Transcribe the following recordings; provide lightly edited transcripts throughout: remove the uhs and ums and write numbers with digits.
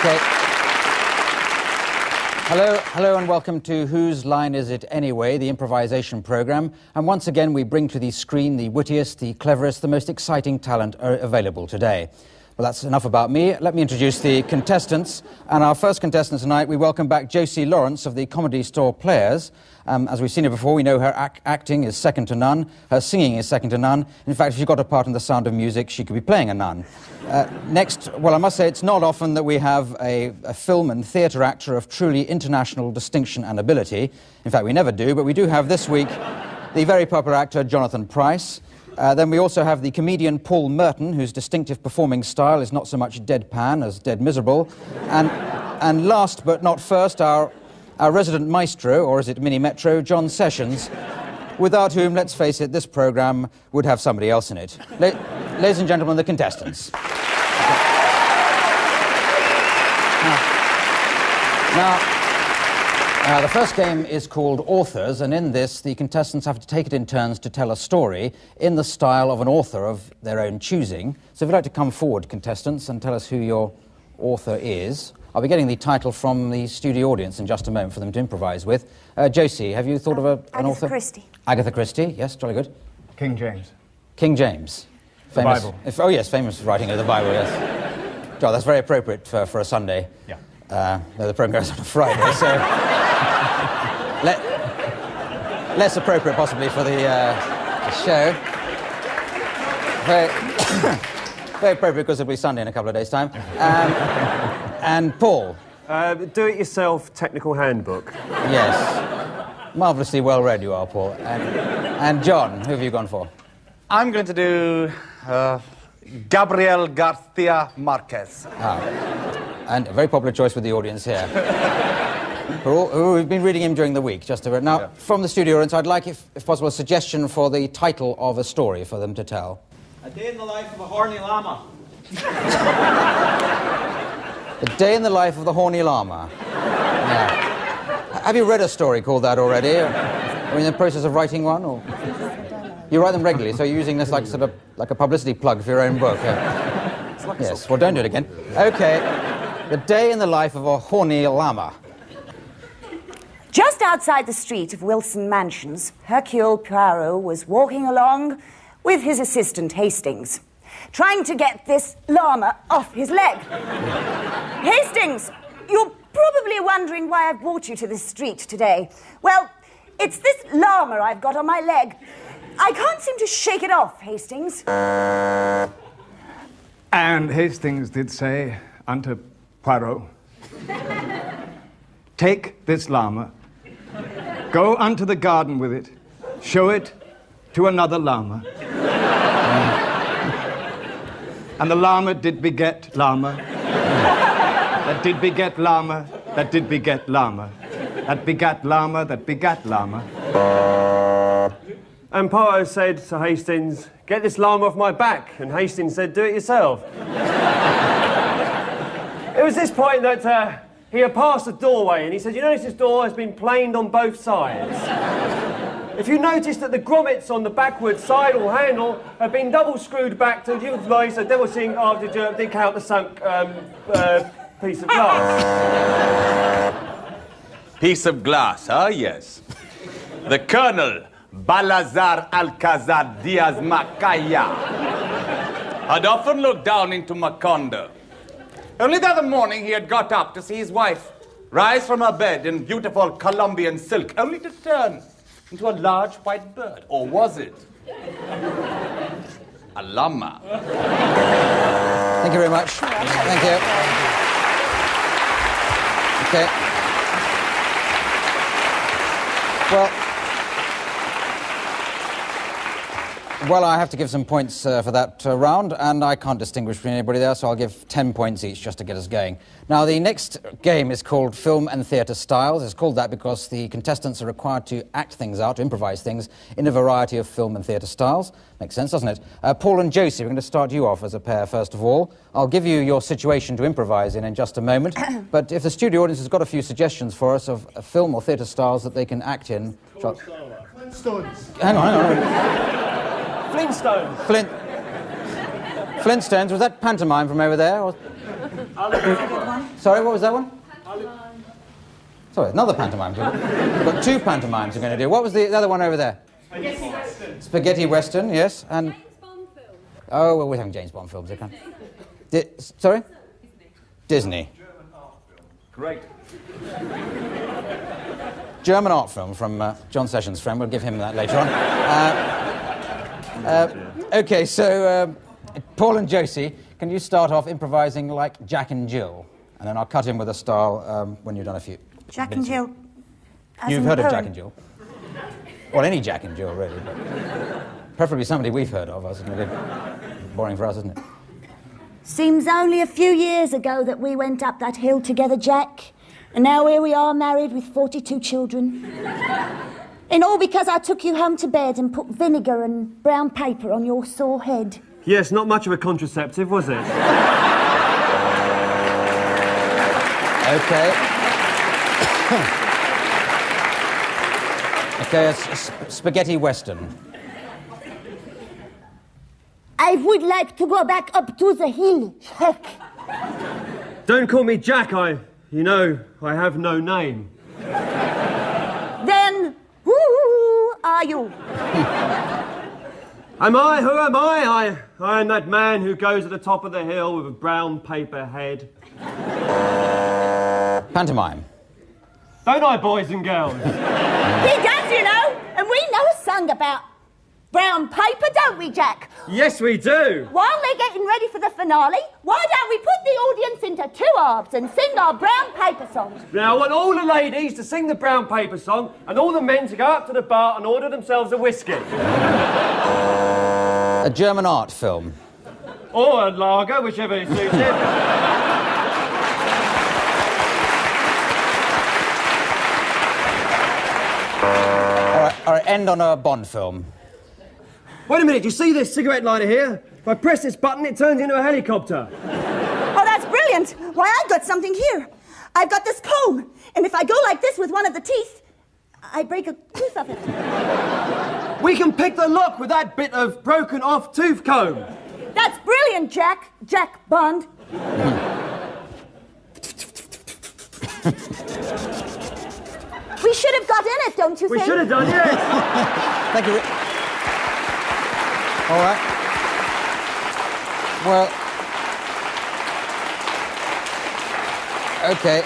Okay. Hello and welcome to Whose Line Is It Anyway, the improvisation programme. And once again we bring to the screen the wittiest, the cleverest, the most exciting talent available today. Well, that's enough about me. Let me introduce the contestants. And our first contestant tonight, we welcome back Josie Lawrence of the Comedy Store Players. As we've seen her before, we know her acting is second to none. Her singing is second to none. In fact, if she got a part in The Sound of Music, she could be playing a nun. Next, well, I must say it's not often that we have a film and theatre actor of truly international distinction and ability. In fact, we never do, but we do have this week the very popular actor Jonathan Pryce. Then we also have the comedian Paul Merton, whose distinctive performing style is not so much deadpan as dead miserable. And last but not first, our resident maestro, or is it Mini Metro, John Sessions, without whom, let's face it, this programme would have somebody else in it. Ladies and gentlemen, the contestants. Now, the first game is called Authors, and in this, the contestants have to take it in turns to tell a story in the style of an author of their own choosing. So if you'd like to come forward, contestants, and tell us who your author is. I'll be getting the title from the studio audience in just a moment for them to improvise with. Josie, have you thought of an author? Agatha Christie. Agatha Christie, yes, jolly good. King James. King James. The Famous, Bible. Oh, yes, famous writing of the Bible, yes. John, that's very appropriate for a Sunday. Yeah. No, the programme goes on a Friday, so... less appropriate, possibly, for the show. Very, very appropriate because it'll be Sunday in a couple of days' time. And Paul. Do-it-yourself technical handbook. Yes. Marvellously well-read you are, Paul. And John, who have you gone for? I'm going to do Gabriel Garcia Marquez. And a very popular choice with the audience here. We've been reading him during the week, just to... Now, from the studio audience, I'd like, if possible, a suggestion for the title of a story for them to tell. A Day in the Life of a Horny Llama. A Day in the Life of the Horny Llama. Yeah. Have you read a story called that already? Are you in the process of writing one? Or? You write them regularly, so you're using this like sort of like a publicity plug for your own book. Yes, well, don't do it again. Okay. The Day in the Life of a Horny Llama. Just outside the street of Wilson Mansions, Hercule Poirot was walking along with his assistant Hastings, trying to get this llama off his leg. Hastings, you're probably wondering why I've brought you to this street today. Well, it's this llama I've got on my leg. I can't seem to shake it off, Hastings. And Hastings did say unto Poirot, take this llama, go unto the garden with it, show it to another llama. And the llama did beget llama, that did beget llama, that did beget llama, that begat llama, that begat llama. And Poirot said to Hastings, get this llama off my back. And Hastings said, do it yourself. It was this point that he had passed a doorway and he said, you notice this door has been planed on both sides. If you notice that the grommets on the backward side or handle have been double screwed back to utilise a double sink after you dig out the sunk piece of glass. Piece of glass, yes. The Colonel, Balazar Alcazar Diaz Macaya, had often looked down into Macondo. Only the other morning he had got up to see his wife rise from her bed in beautiful Colombian silk, only to turn into a large white bird. Or was it a llama? Thank you very much. Thank you. Okay. Well, I have to give some points for that round, and I can't distinguish between anybody there, so I'll give 10 points each just to get us going. Now, the next game is called Film and Theatre Styles. It's called that because the contestants are required to act things out, to improvise things, in a variety of film and theatre styles. Makes sense, doesn't it? Paul and Josie, we're going to start you off as a pair, first of all. I'll give you your situation to improvise in just a moment, but if the studio audience has got a few suggestions for us of film or theatre styles that they can act in... Flintstones. Hang on. Flintstones. Flintstones, was that pantomime from over there? Or... Sorry, what was that one? Sorry, another pantomime. We've got two pantomimes we're going to do. What was the other one over there? Spaghetti Western. Spaghetti Western, yes. And James Bond film. oh, well, we're having James Bond films. I can't. Sorry? Disney. Great. German art film from John Sessions' friend. We'll give him that later on. OK, so Paul and Josie, can you start off improvising like Jack and Jill? And then I'll cut in with a style when you've done a few. Jack and Jill. as You've in heard of poem. Jack and Jill? Well, any Jack and Jill, really. But preferably somebody we've heard of. It's a bit boring for us, isn't it? Seems only a few years ago that we went up that hill together, Jack. And now here we are, married with 42 children. And all because I took you home to bed and put vinegar and brown paper on your sore head. Yes, not much of a contraceptive, was it? Okay. Okay, a spaghetti western. I would like to go back up to the hill, Jack. Don't call me Jack, you know, I have no name. Then, who are you? Am I? Who am I? I am that man who goes to the top of the hill with a brown paper head. Pantomime. Don't I, boys and girls? He does, you know. And we know a song about brown paper, don't we, Jack? Yes, we do. While they're getting ready for the finale, why don't we put the audience into two halves and sing our brown paper songs? Now, I want all the ladies to sing the brown paper song and all the men to go up to the bar and order themselves a whiskey. A German art film. Or a lager, whichever suits him. All right, end on a Bond film. Wait a minute, do you see this cigarette lighter here? If I press this button, it turns into a helicopter. Oh, that's brilliant. Why, I've got something here. I've got this comb, and if I go like this with one of the teeth, I break a tooth of it. We can pick the lock with that bit of broken off tooth comb. That's brilliant, Jack. Jack Bond. We should have got in it, don't you We think? should have done, yes. Thank you. All right. Well. Okay.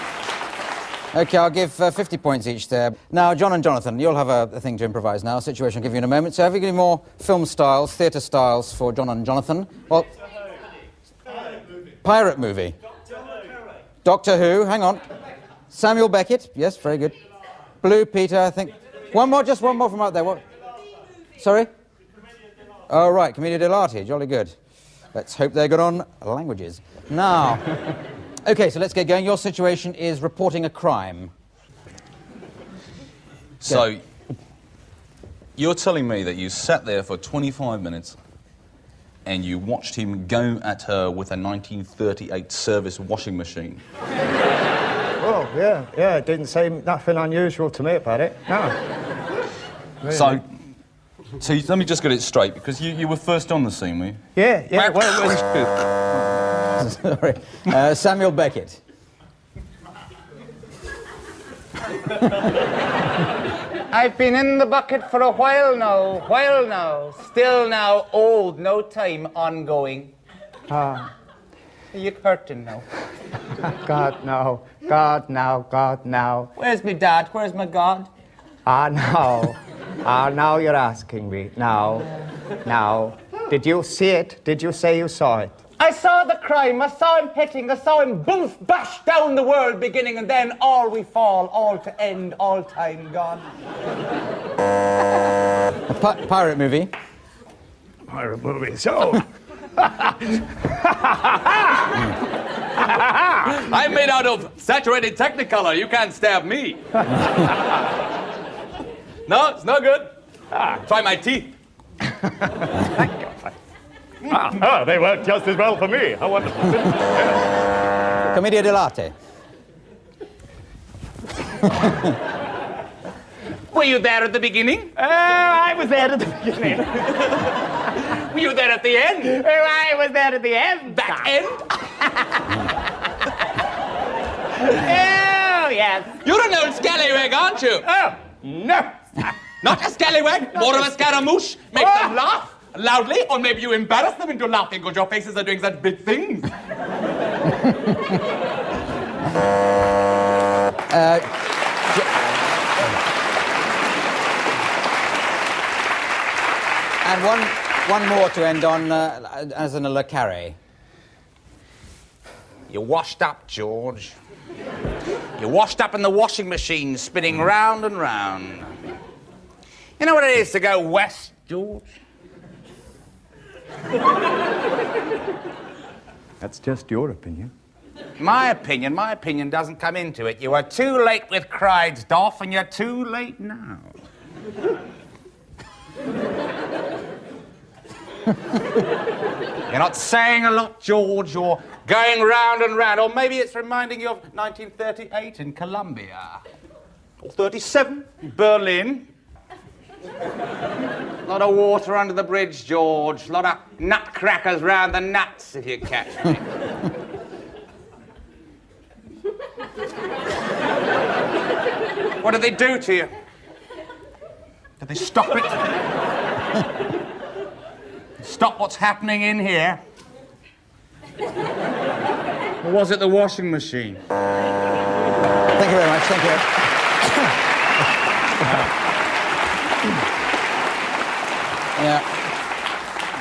Okay, I'll give 50 points each there. Now, John and Jonathan, you'll have a thing to improvise now. A situation I'll give you in a moment. So have you got any more film styles, theatre styles for John and Jonathan? Well, pirate movie. Doctor Who, hang on. Samuel Beckett, yes, very good. Blue Peter, I think. One more, just one more from out there. What? Sorry? Oh, right, Commedia dell'arte, jolly good. Let's hope they're good on languages. Now, OK, so let's get going. Your situation is reporting a crime. So, you're telling me that you sat there for 25 minutes and you watched him go at her with a 1938 service washing machine. Oh, yeah, it didn't seem nothing unusual to me about it, no. Really. So let me just get it straight, because you were first on the scene, were you? Yeah, well, it was... Sorry. Samuel Beckett. I've been in the bucket for a while now, still now, old, no time, ongoing. Are you curtain now? God, no. Where's my dad? Where's my God? Now you're asking me. Now. Did you see it? Did you say you saw it? I saw the crime, I saw him hitting, I saw him boof, bash down the world beginning, and then all we fall, all to end, all time gone. A pirate movie. Pirate movie, so... I'm made out of saturated Technicolor. You can't stab me. No, it's no good. Try my teeth. they work just as well for me. How wonderful. Commedia dell'arte. Were you there at the beginning? I was there at the beginning. Were you there at the end? I was there at the end. That end? Oh, yes. You're an old scallywag, aren't you? Oh, no. Not a scallywag, more of a scaramouche. Make them laugh loudly, or maybe you embarrass them into laughing because your faces are doing such big things. And one more to end on, as in a le carré. You're washed up, George. You're washed up in the washing machine, spinning round and round. You know what it is to go west, George? That's just your opinion. My opinion doesn't come into it. You were too late with Clydesdorf, and you're too late now. You're not saying a lot, George. You're going round and round. Or maybe it's reminding you of 1938 in Colombia. Or 37 in Berlin. A lot of water under the bridge, George. A lot of nutcrackers round the nuts, if you catch me. What did they do to you? Did they stop it? Stop what's happening in here? Or was it the washing machine? Thank you very much, thank you.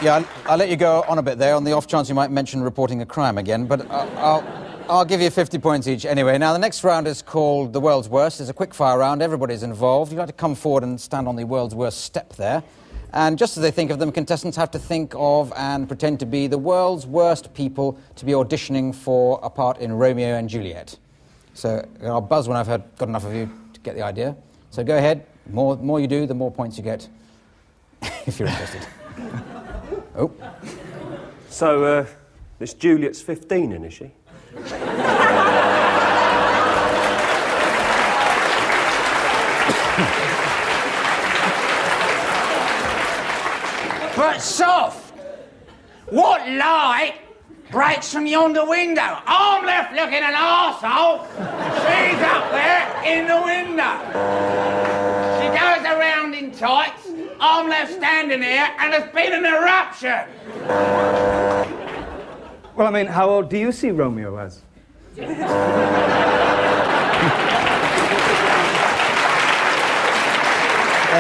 Yeah, I'll let you go on a bit there on the off chance you might mention reporting a crime again, but I'll give you 50 points each anyway. Now, the next round is called The World's Worst. It's a quick-fire round. Everybody's involved. You'd like to come forward and stand on the world's worst step there. And just as they think of them, contestants have to think of and pretend to be the world's worst people to be auditioning for a part in Romeo and Juliet. So I'll buzz when I've got enough of you to get the idea. So go ahead. The more you do, the more points you get, if you're interested. Oh. So, this Juliet's 15 in, is she? But, Soph, what light breaks from yonder window? I'm left looking an arsehole. She's up there in the window. She goes around in tights. I'm left standing here, and there's been an eruption. Well, I mean, how old do you see Romeo as? Any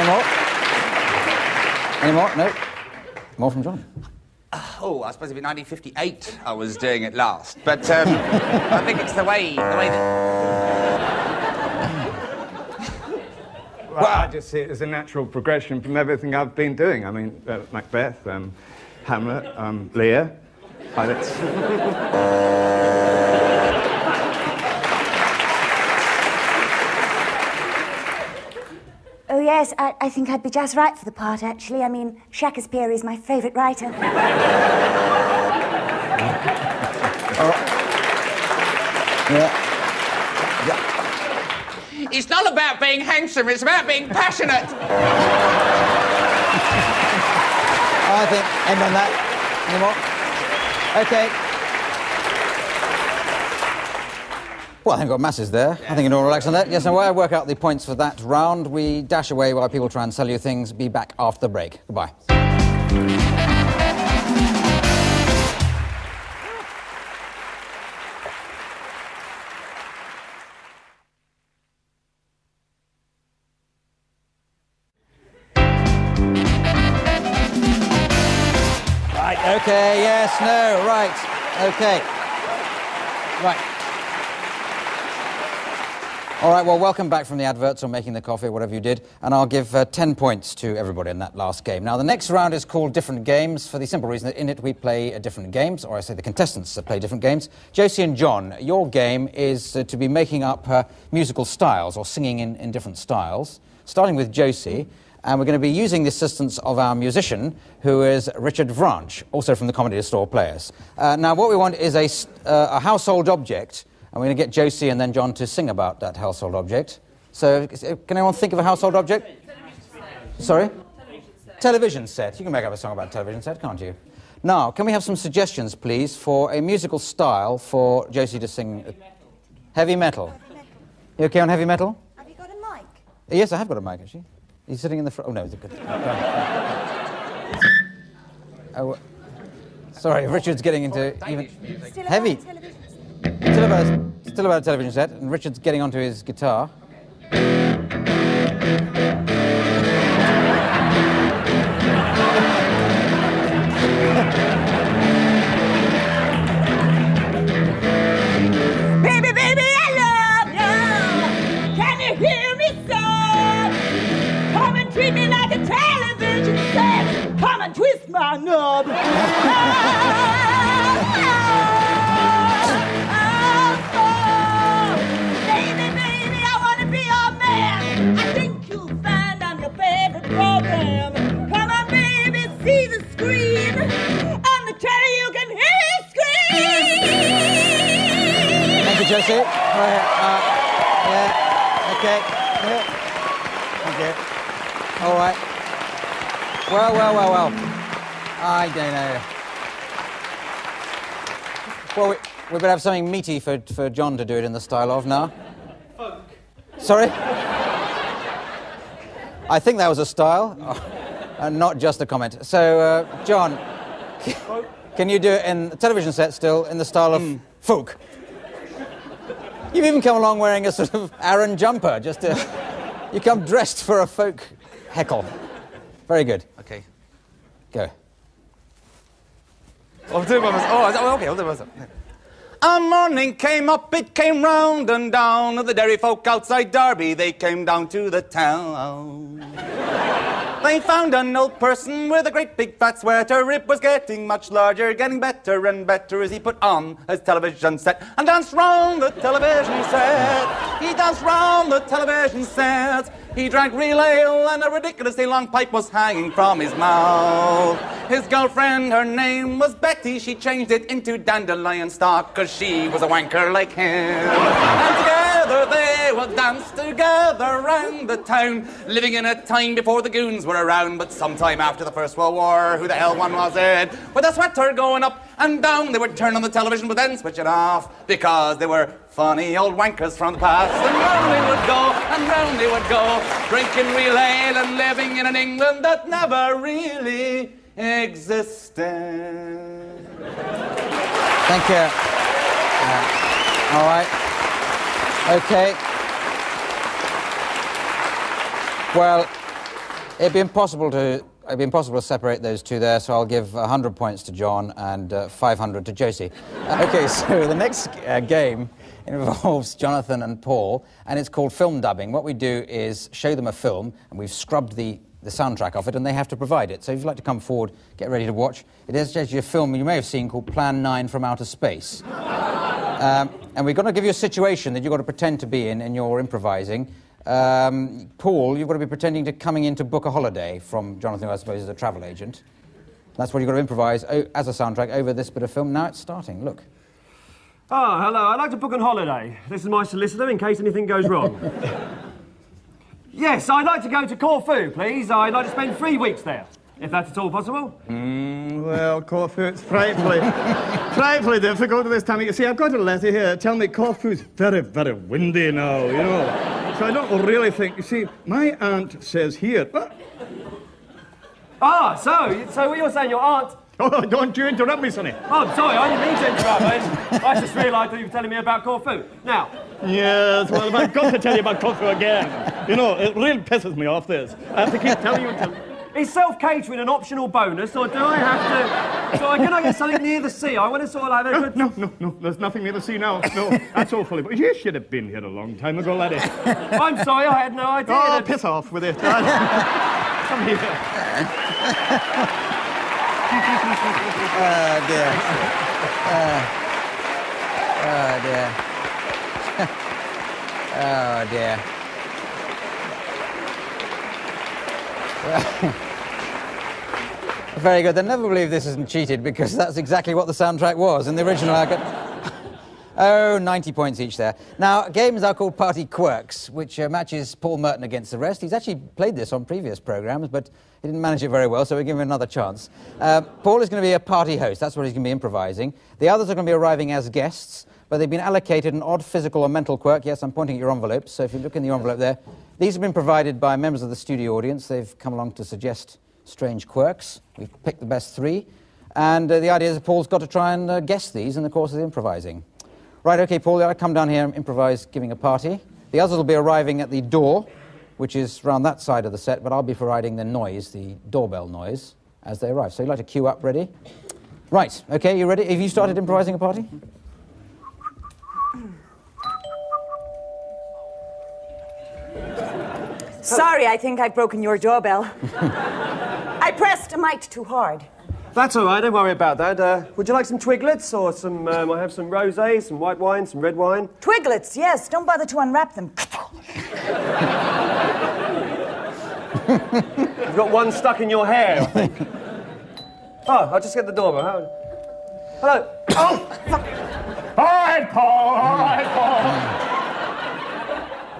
more? Any more? No? More from John. Oh, I suppose it'd be 1958 I was doing it last. But I think it's the way that... Well, I just see it as a natural progression from everything I've been doing. I mean, Macbeth, Hamlet, Lear, pilots. Oh, yes, I think I'd be just right for the part, actually. I mean, Shakespeare is my favourite writer. Yeah. It's not about being handsome, it's about being passionate. I think end on that. Any more? Okay. Well, I think we've got masses there. I think you can all relax on that. Yes, and while I work out the points for that round, we dash away while people try and sell you things. Be back after the break. Goodbye. Okay, yes, no, right, okay. Right. All right, well, welcome back from the adverts or making the coffee or whatever you did, and I'll give 10 points to everybody in that last game. Now, the next round is called Different Games for the simple reason that in it we play different games, or I say the contestants play different games. Josie and John, your game is to be making up musical styles or singing in different styles, starting with Josie. And we're going to be using the assistance of our musician, who is Richard Vranch, also from the Comedy Store Players. Now, what we want is a household object, and we're going to get Josie and then John to sing about that household object. So, can anyone think of a household object? Sorry? Television set. You can make up a song about a television set, can't you? Now, can we have some suggestions, please, for a musical style for Josie to sing? Heavy metal. You okay on heavy metal? Have you got a mic? Yes, I have got a mic, actually. He's sitting in the front. Oh, no, it's good. Oh, sorry, Richard's getting into even Still heavy. about television? Still about a television set, and Richard's getting onto his guitar. Baby, baby, I love you. Can you hear me, son? Come and treat me like a television set. Come and twist my knob. Baby, baby, I want to be your man. I think you'll find I'm your favorite program. Come on, baby, see the screen. On the telly, you can hear me scream. Thank you, Josie. Yeah, okay. Yeah. Okay. All right. Well. I don't know. Well, we better have something meaty for John to do it in the style of now. Folk. Sorry? I think that was a style, and not just a comment. So, John, can you do it in a television set still in the style of folk? You've even come along wearing a sort of Aaron jumper, just to... You come dressed for a folk heckle. Very good. Okay. Go. I'll do it by myself. Oh, okay, I'll do it by myself. A morning came up, it came round and down. The dairy folk outside Derby, they came down to the town. They found an old person with a great big fat sweater. Rip was getting much larger, getting better and better as he put on his television set and danced round the television set. He danced round the television set. He drank real ale and a ridiculously long pipe was hanging from his mouth. His girlfriend, her name was Betty. She changed it into dandelion stock because she was a wanker like him. And together they would dance together round the town, living in a time before the goons were around, but sometime after the First World War. Who the hell one was it? With a sweater going up and down, they would turn on the television but then switch it off because they were funny old wankers from the past. And round they would go, and round they would go, drinking real ale and living in an England that never really existed. Thank you. All right. Okay. Well, it'd be impossible to separate those two there, so I'll give 100 points to John and 500 to Josie. Okay, so the next game involves Jonathan and Paul, and it's called film dubbing. What we do is show them a film, and we've scrubbed the soundtrack of it, and they have to provide it. So if you'd like to come forward, get ready to watch. It is actually a film you may have seen called Plan 9 from Outer Space. And we're going to give you a situation that you've got to pretend to be in your improvising. Paul, you've got to be pretending to coming in to book a holiday from Jonathan, who I suppose is a travel agent. That's what you've got to improvise as a soundtrack over this bit of film. Now it's starting. Look. Oh, hello. I'd like to book a holiday. This is my solicitor in case anything goes wrong. Yes, I'd like to go to Corfu, please. I'd like to spend 3 weeks there, if that's at all possible. Well, Corfu, it's frightfully difficult at this time. You see, I've got a letter here. Tell me Corfu's very, very windy now, you know. So I don't really think... You see, my aunt says here... Ah, so what you're saying, your aunt... Oh, don't you interrupt me, sonny. Oh, I'm sorry, I didn't mean to interrupt, mate. I just realised that you were telling me about Corfu. Now... Yes, well, I've got to tell you about Corfu again. You know, it really pisses me off, this. I have to keep telling you and telling you. Is self-catering an optional bonus, or do I have to... So can I get something near the sea? I want to sort of have a good... No, there's nothing near the sea now. No, that's awfully... But you should have been here a long time ago, laddie. I'm sorry, I had no idea. Oh, piss off with it. Come here. Oh, dear. Oh, dear. Oh, dear. Very good. They'll never believe this isn't cheated because that's exactly what the soundtrack was in the original. Oh, 90 points each there. Now, games are called Party Quirks, which matches Paul Merton against the rest. He's actually played this on previous programmes, but he didn't manage it very well, so we'll give him another chance. Paul is going to be a party host. That's what he's going to be improvising. The others are going to be arriving as guests, but they've been allocated an odd physical or mental quirk. Yes, I'm pointing at your envelopes, so if you look in the envelope there, these have been provided by members of the studio audience. They've come along to suggest strange quirks. We've picked the best 3, and the idea is that Paul's got to try and guess these in the course of the improvising. Right, OK, Paul, I'll come down here and improvise giving a party. The others will be arriving at the door, which is round that side of the set, but I'll be providing the noise, the doorbell noise, as they arrive. So you'd like to queue up, ready? Right, OK, you ready? Have you started improvising a party? Sorry, I think I've broken your doorbell. I pressed a mite too hard. That's all right, don't worry about that. Would you like some twiglets or some, I have some rosé, some white wine, some red wine? Twiglets, yes. Don't bother to unwrap them. You've got one stuck in your hair, I think. Oh, I'll just get the doorbell. Hello. Oh! All right, Paul. All right, Paul.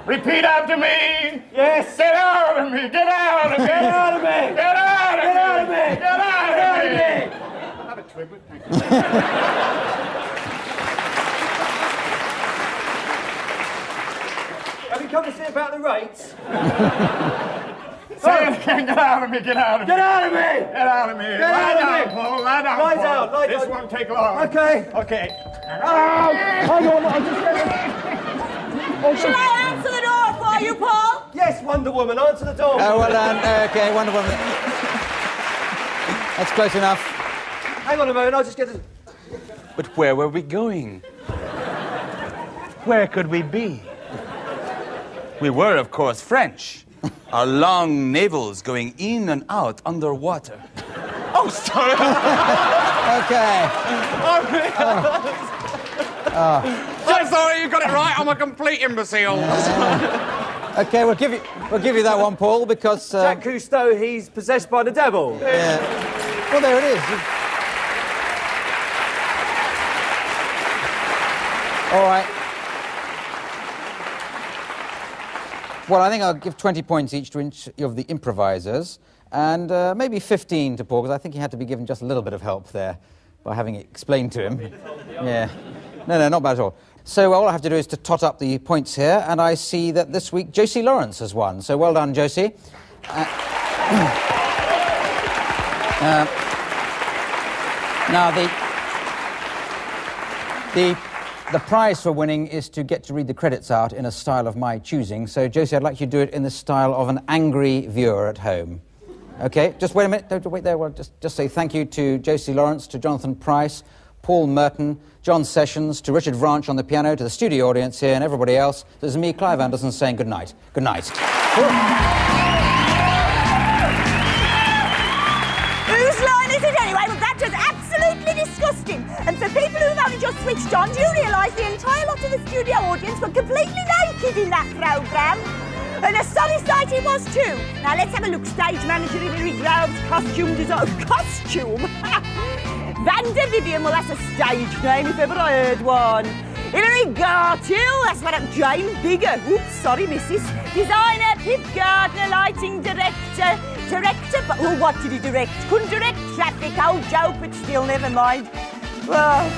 Repeat after me. Yes. Get out of me. Get out of me. Get out of me. Get out of me. Get out of me. Get out of me. Have a twiglet, thank you. Have you come to see about the rates? Say it again. Get out of me. Get out of me. Get out of me! Get out of me. Get out of me. Paul. Lie down, Lie Paul. down, lie This down. won't take long. Okay. Okay. Oh, hang on, I'll just get Shall I answer the door for you, Paul? Yes, Wonder Woman, answer the door. Oh, well done. OK, Wonder Woman. That's close enough. Hang on a moment, I'll just get this. But where were we going? Where could we be? We were, of course, French. Our long navels going in and out underwater. Oh, sorry. OK. I'm sorry, you got it right. I'm a complete imbecile. OK, we'll give you that one, Paul, because... Jacques Cousteau, he's possessed by the devil. Yeah. Well, there it is. All right. Well, I think I'll give 20 points each to each of the improvisers, and maybe 15 to Paul, because I think he had to be given just a little bit of help there by having it explained to him. Yeah. No, not bad at all. So all I have to do is to tot up the points here, and I see that this week Josie Lawrence has won. So well done, Josie. Now, the prize for winning is to get to read the credits out in a style of my choosing. So, Josie, I'd like you to do it in the style of an angry viewer at home. OK, just wait a minute. Don't wait there. Well, just say thank you to Josie Lawrence, to Jonathan Price, Paul Merton, John Sessions, to Richard Vranch on the piano, to the studio audience here, and everybody else. This is me, Clive Anderson, saying good night. Good night. Whose line is it anyway? Well, that was absolutely disgusting. And for people who've only just switched on, do you realise the entire lot of the studio audience were completely naked in that programme? And a sorry sight it was too. Now let's have a look. Stage manager Hilary Groves, costume design. Costume? Vanda Vivian, well that's a stage name if ever I heard one. Hilary Gartill, that's what up. Jane Bigger. Oops, sorry, missus. Designer, Pip Gardner, lighting director. But what did he direct? Couldn't direct traffic, old joke, but still, never mind. Well.